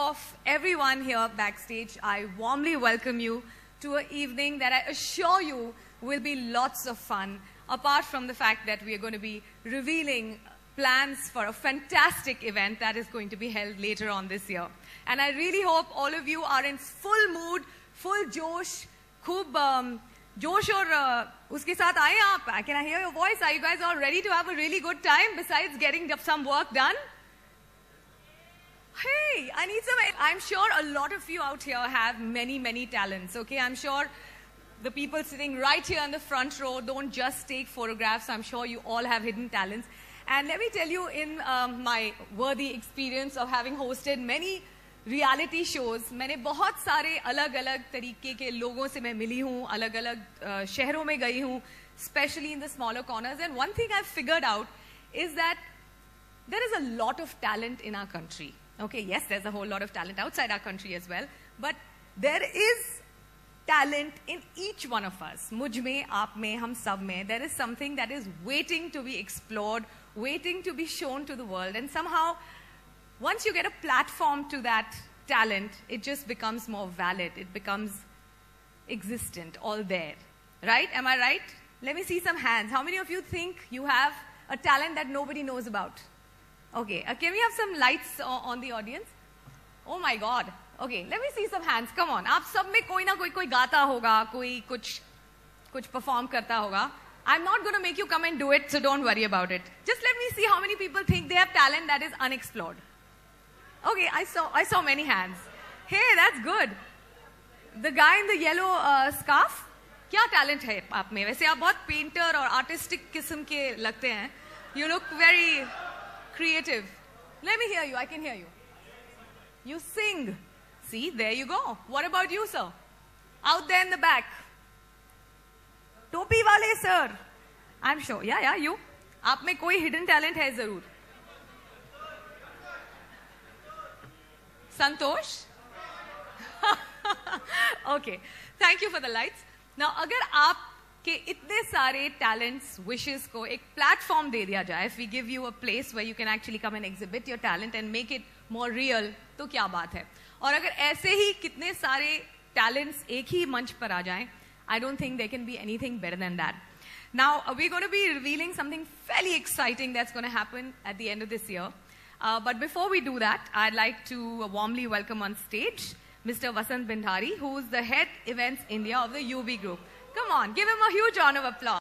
of everyone here backstage, I warmly welcome you to an evening that I assure you will be lots of fun, apart from the fact that we are going to be revealing plans for a fantastic event that is going to be held later on this year. And I really hope all of you are in full mood, full josh, खूब जोश और उसके साथ आए आप. Can I hear your voice? Are you guys all ready to have a really good time besides getting some work done? Hey, I need some. I'm sure a lot of you out here have many talents, okay? I'm sure the people sitting right here in the front row don't just take photographs. I'm sure you all have hidden talents. And let me tell you, in my worthy experience of having hosted many reality shows, मैंने बहुत सारे अलग-अलग तरीके के लोगों से मैं मिली हूँ, अलग-अलग शहरों में गई हूँ, especially in the smaller corners. And one thing I've figured out is that there is a lot of talent in our country. Okay, yes, there's a whole lot of talent outside our country as well, but there is talent in each one of us. मुझ में, आप में, हम सब में. There is something that is waiting to be explored, waiting to be shown to the world, and somehow, once you get a platform to that talent, it just becomes more valid. It becomes existent, all there. Right? Am I right? Let me see some hands. How many of you think you have a talent that nobody knows about? Okay. Can we have some lights on the audience? Oh my God. Okay. Let me see some hands. Come on. आप सब में कोई ना कोई गाता होगा, कोई कुछ perform करता होगा. I'm not going to make you come and do it, so don't worry about it. Just let me see how many people think they have talent that is unexplored. Okay, I saw many hands. Hey, that's good. The guy in the yellow scarf, क्या talent है आप में? वैसे आप बहुत painter और artistic किस्म के लगते हैं. You look very creative. Let me hear you. I can hear you. You sing. See, there you go. What about you, sir? Out there in the back. टोपी वाले sir. I'm sure. Yeah, you. आप में कोई hidden talent है जरूर. Santosh? Okay. Thank you for the lights. Now, अगर आपके इतने सारे talents, wishes को एक platform दे दिया जाए, if we give you a place where you can actually come and exhibit your talent and make it more real, तो क्या बात है? और अगर ऐसे ही कितने सारे talents एक ही मंच पर आ जाएं, I don't think there can be anything better than that. Now, we're going to be revealing something fairly exciting that's going to happen at the end of this year. But before we do that, I'd like to warmly welcome on stage Mr. Vasant Bindhari, who is the head Events India of the UV Group. Come on, give him a huge round of applause.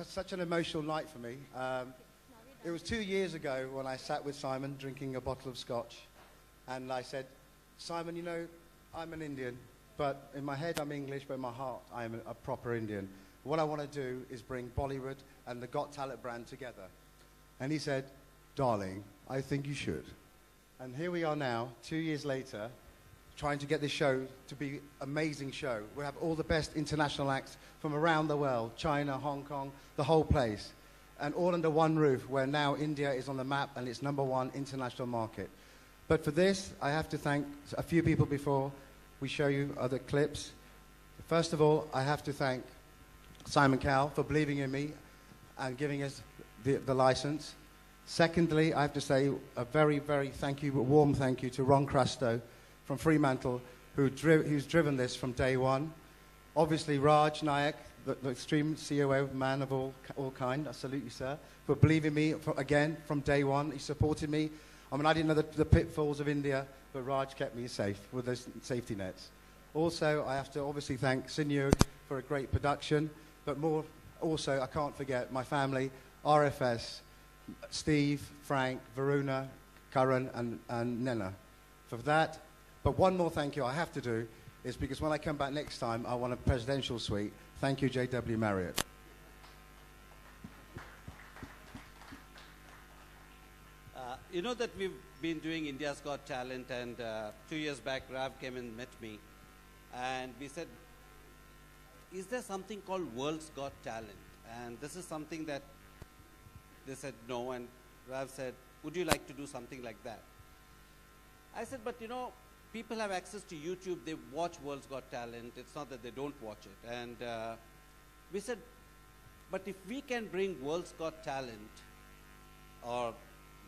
Such an emotional night for me. It was 2 years ago when I sat with Simon drinking a bottle of scotch, and I said, Simon, you know, I'm an Indian, but in my head I'm English, but in my heart I am a proper Indian. What I want to do is bring Bollywood and the Got Talent brand together. And he said, darling, I think you should. And here we are now, 2 years later, trying to get this show to be an amazing show. We have all the best international acts from around the world, China, Hong Kong, the whole place, and all under one roof, where now India is on the map and it's #1 international market. But for this, I have to thank a few people before we show you other clips. First of all, I have to thank Simon Cowell for believing in me and giving us the license. Secondly, I have to say a very, very warm thank you to Ron Crusto from Fremantle, who's driven this from day one. Obviously, Raj Nayak, the extreme COO, man of all kind. I salute you, sir, for believing me again from day one. He supported me. I mean, I didn't know the pitfalls of India, but Raj kept me safe with those safety nets. Also, I have to obviously thank Sinyog for a great production, but more also, I can't forget my family, RFS, Steve, Frank, Varuna, Karan, and Nena for that. But one more thank you I have to do is because when I come back next time, I want a presidential suite. Thank you, J.W. Marriott. You know that we've been doing India's Got Talent, and 2 years back, Rav came and met me, and we said, is there something called World's Got Talent? And this is something that they said no, and Rav said, would you like to do something like that? I said, but you know, people have access to YouTube, they watch World's Got Talent, it's not that they don't watch it. And we said, but if we can bring World's Got Talent, or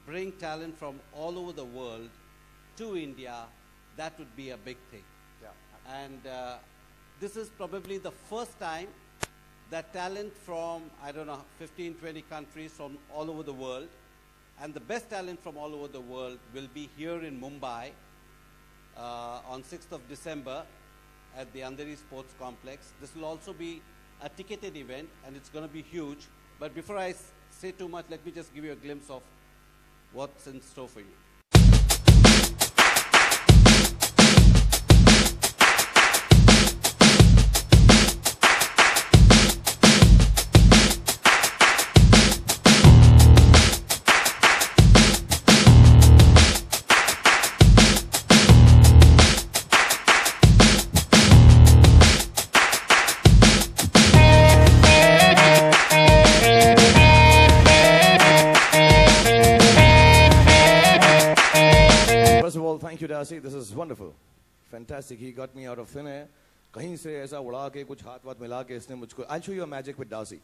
bring talent from all over the world to India, that would be a big thing. Yeah. And this is probably the first time that talent from, I don't know, 15, 20 countries from all over the world, and the best talent from all over the world will be here in Mumbai on 6th of December at the Andheri Sports Complex. This will also be a ticketed event, and it's going to be huge. But before I say too much, let me just give you a glimpse of what's in store for you. Darcy, this is wonderful, fantastic. He got me out of thin air. कहीं से ऐसा उड़ा के कुछ हाथ वाथ मिला के इसने मुझको. I'll show you a magic with Darcy.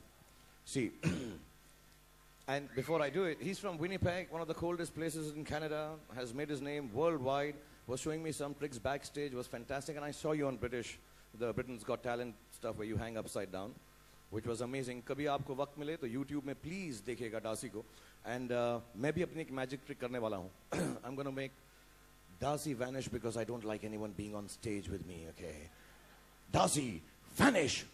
See, and before I do it, he's from Winnipeg, one of the coldest places in Canada. Has made his name worldwide. Was showing me some tricks backstage. Was fantastic. And I saw you on the Britain's Got Talent stuff where you hang upside down, which was amazing. कभी आपको वक्त मिले तो YouTube में please देखिएगा Darcy को. And मैं भी अपनी एक magic trick करने वाला हूँ. I'm going to make Darcy vanish because I don't like anyone being on stage with me, okay? Darcy, vanish!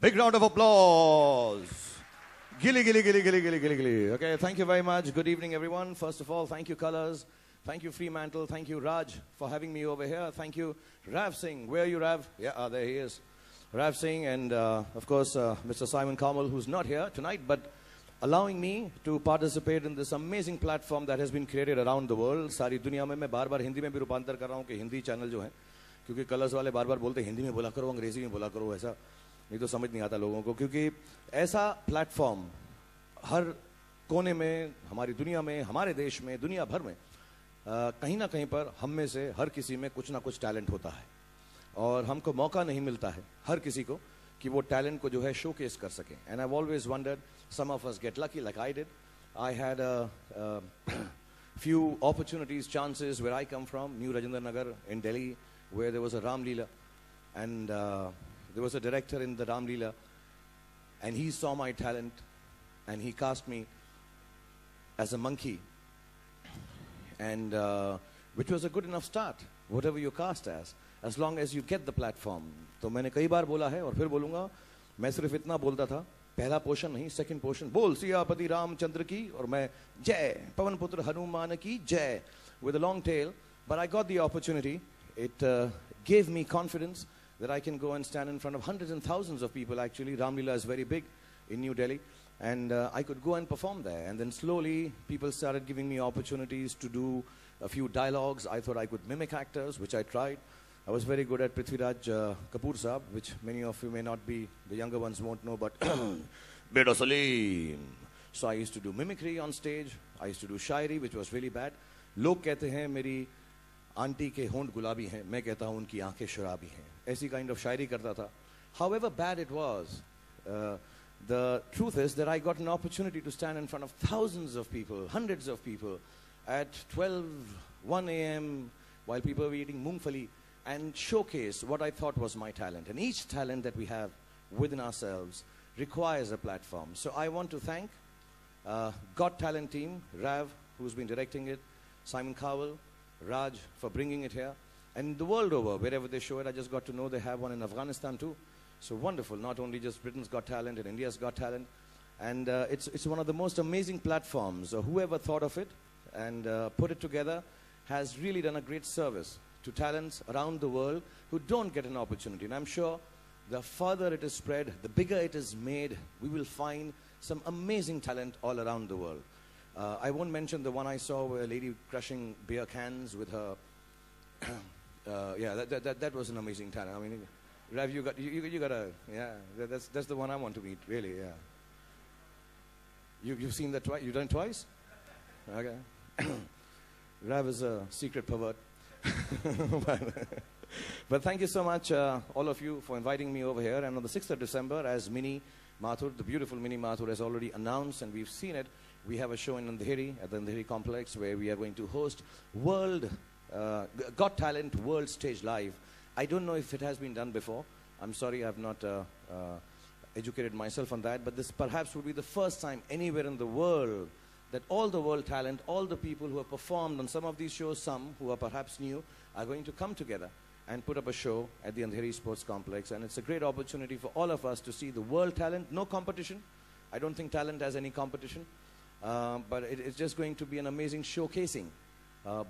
Big round of applause. Gilly, gilly, gilly, gilly, gilly, gilly, gilly. Okay, thank you very much. Good evening, everyone. First of all, thank you, Colors. Thank you, Fremantle. Thank you, Raj, for having me over here. Thank you, Rav Singh. Where are you, Rav? Yeah, there he is. Rav Singh and, of course, Mr. Simon Cowell, who's not here tonight, but allowing me to participate in this amazing platform that has been created around the world. सारी दुनिया में मैं बार-बार हिंदी में भी रूपांतर कर रहा हूँ कि हिंदी चैनल जो है, क्योंकि कलर्स वाले बार-बार बोलते हिंदी में बोला करो, अंग्रेजी में बोला करो, ऐसा नहीं तो समझ नहीं आता लोगों को, क्योंकि ऐसा प्लेटफॉर्म हर कोने में, हमारी दुनिया में, हमारे देश में, दुनिया भर में कहीं ना कहीं पर हम में से हर किसी में कुछ ना कुछ टैलेंट होता है, और हमको मौका नहीं मिलता है हर किसी को कि वो टैलेंट को जो है शोकेस कर सकें. And I have always wandered, some of us get lucky like I did. I had a few opportunities, chances where I come from, New Rajendra Nagar in Delhi, where there was a Ram Leela, and there was a director in the Ram Leela, and he saw my talent and he cast me as a monkey, and which was a good enough start, whatever you cast as long as you get the platform. तो मैंने कई बार बोला है और फिर बोलूँगा, मैं सिर्फ इतना बोलता था, पहला पोर्शन नहीं, सेकंड पोर्शन, बोल सियापति रामचंद्र की, और मैं जय पवन पुत्र हनुमान की जय, with a long tail. But I got the opportunity. It gave me confidence that I can go and stand in front of hundreds and thousands of people. Actually, Ram Leela is very big in New Delhi, and I could go and perform there. And then slowly people started giving me opportunities to do a few dialogues. I thought I could mimic actors, which I tried. I was very good at Prithviraj Kapoor Saab, which many of you may not be, the younger ones won't know, but Beta Salim. So I used to do mimicry on stage. I used to do shairi, which was really bad. लोग कहते हैं मेरी aunty के होंठ गुलाबी हैं, मैं कहता हूँ उनकी आंखें शराबी हैं. ऐसी काइंड ऑफ शायरी करता था. however bad it was, the truth is that I got an opportunity to stand in front of thousands of people, hundreds of people, at 12, 1 a.m., while people were eating mungfali, and showcase what I thought was my talent. And each talent that we have within ourselves requires a platform. So I want to thank Got Talent team, Rav, who's been directing it, Simon Cowell, Raj for bringing it here, and the world over, wherever they show it. I just got to know they have one in Afghanistan too. So wonderful, not only just Britain's Got Talent and India's Got Talent. And it's one of the most amazing platforms. Whoever thought of it and put it together has really done a great service to talents around the world who don't get an opportunity. And I'm sure the further it is spread, the bigger it is made, we will find some amazing talent all around the world. I won't mention the one I saw where a lady crushing beer cans with her. Yeah, that was an amazing talent. I mean, Rav, you got a, yeah, that's the one I want to meet, really, yeah. You've seen that twice? You've done it twice? Okay. Rav is a secret pervert. But thank you so much, all of you, for inviting me over here. And on the 6th of December, as Mini Mathur, the beautiful Mini Mathur has already announced, and we've seen it, we have a show in Andheri, at the Andheri complex, where we are going to host Got Talent World Stage Live. I don't know if it has been done before. I'm sorry, I've not educated myself on that, but this perhaps would be the first time anywhere in the world that all the world talent, all the people who have performed on some of these shows, some who are perhaps new, are going to come together and put up a show at the Andheri Sports Complex. And it's a great opportunity for all of us to see the world talent. No competition. I don't think talent has any competition. But it's just going to be an amazing showcasing.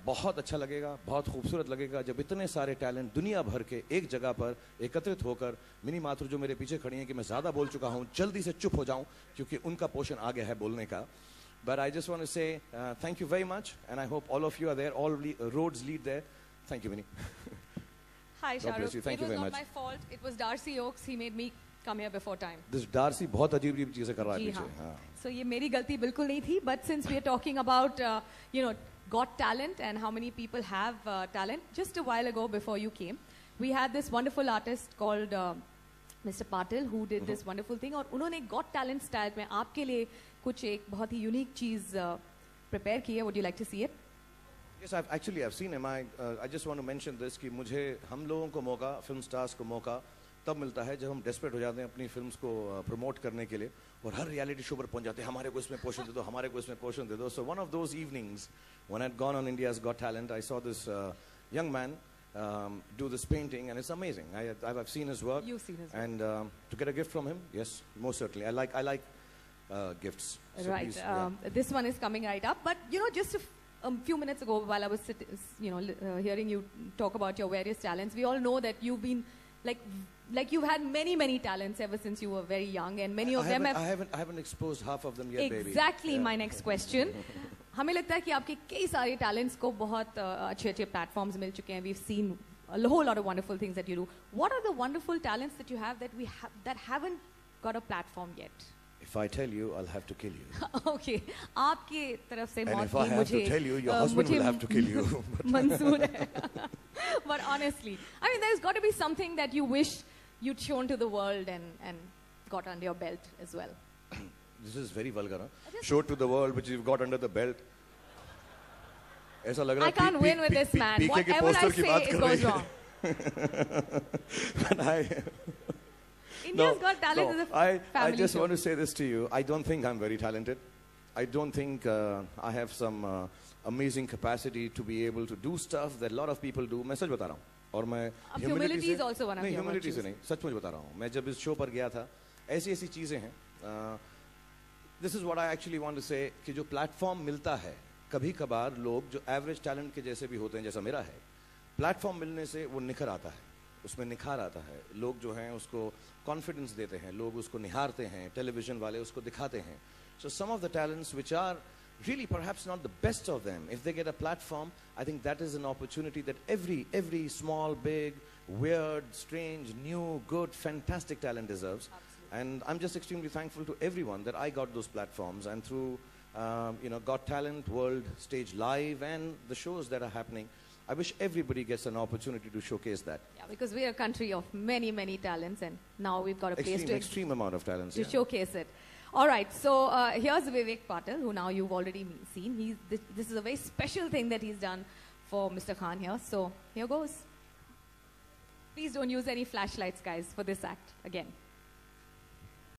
बहुत अच्छा लगेगा, बहुत खूबसूरत लगेगा जब इतने सारे talent दुनिया भर के एक जगह पर एकत्रित होकर, मिनी माथुर जो मेरे पीछे खड़ी हैं कि मैं ज़्यादा बोल चुका हूँ, जल्दी से चुप हो जाऊँ क्योंकि उनका पोर्शन आ गया है बोलने का. But I just want to say thank you very much, and I hope all of you are there. All roads lead there. Thank you, Minnie. Hi, God bless Shahrukh. you. Thank It you was very not much. my fault. It was Darcy Oaks. He made me come here before time. This Darcy बहुत अजीब चीजें कर रहा है जी पीछे. हाँ. हाँ. So ये मेरी गलती बिल्कुल नहीं थी. But since we are talking about Got Talent and how many people have talent, just a while ago before you came, we had this wonderful artist called Mr. Patil who did this wonderful thing. और उन्होंने Got Talent style में आपके लिए कुछ एक बहुत ही unique चीज prepare की है. Would you like to see it? Yes, I've seen him. I just want to mention this कि मुझे हम लोगों को मौका, film stars को मौका तब मिलता है जब हम desperate हो जाते हैं अपनी films को promote करने के लिए और हर reality show पर पहुंच जाते हैं, हमारे को इसमें portion दे दो, हमारे को इसमें portion दे दो. So one of those evenings when I'd gone on India's Got Talent, I saw this young man do this painting, and it's amazing. I've seen his work. You've seen his work. And to get a gift from him, yes, most certainly. I like gifts. So Right. please, yeah. This one is coming right up. But just a few minutes ago, while I was hearing you talk about your various talents, we all know that you've been like you've had many talents ever since you were very young, and many of them have. I haven't exposed half of them yet, baby. Exactly, Yeah. my next question. हमें लगता है कि आपके कई सारे talents को बहुत अच्छे platforms मिल चुके हैं. We've seen a whole lot of wonderful things that you do. What are the wonderful talents that you have that haven't got a platform yet? If I tell you, I'll have to kill you. Okay, आपके तरफ से And मौत if I की have to मुझे tell you, your husband will have to kill you. मंजूर है. But honestly, I mean, there's got to be something that you wish you'd shown to the world and got under your belt as well. This is very vulgar, huh? Show it to the world, which you've got under the belt. ऐसा लग रहा I है can't win with this man. PK के Whatever I poster की say, बात it कर goes रही wrong. है. But India's Got Talent is a I family just show. want to say this to you. I don't think I'm very talented. I don't think I have some amazing capacity to be able to do stuff that a lot of people do. मैं सच बता रहा हूँ. और मैं अब humility is also one of नहीं, your humility से virtues. नहीं, सचमुच बता रहा हूँ. मैं जब इस शो पर गया था, ऐसी चीजें हैं. This is what I actually want to say कि जो प्लेटफॉर्म मिलता है, कभी कभार लोग जो एवरेज टैलेंट के जैसे भी होते हैं, जैसा मेरा है, प्लेटफॉर्म मिलने से वो निखर आता है, उसमें निखार आता है. लोग जो हैं उसको कॉन्फिडेंस देते हैं, लोग उसको निहारते हैं, टेलीविजन वाले उसको दिखाते हैं. So some of the talents which are really perhaps not the best of them, if they get a platform, I think that is an opportunity that every small, big, weird, strange, new, good, fantastic talent deserves. And I'm just extremely thankful to everyone that I got those platforms, and through Got Talent World Stage Live and the shows that are happening, I wish everybody gets an opportunity to showcase that. Yeah, because we're a country of many, many talents, and now we've got a place Extreme amount of talents. to Yeah. showcase it. All right, so here's Vivek Patil, who now you've already seen. This is a very special thing that he's done for Mr. Khan here. So here goes. Please don't use any flashlights, guys, for this act again.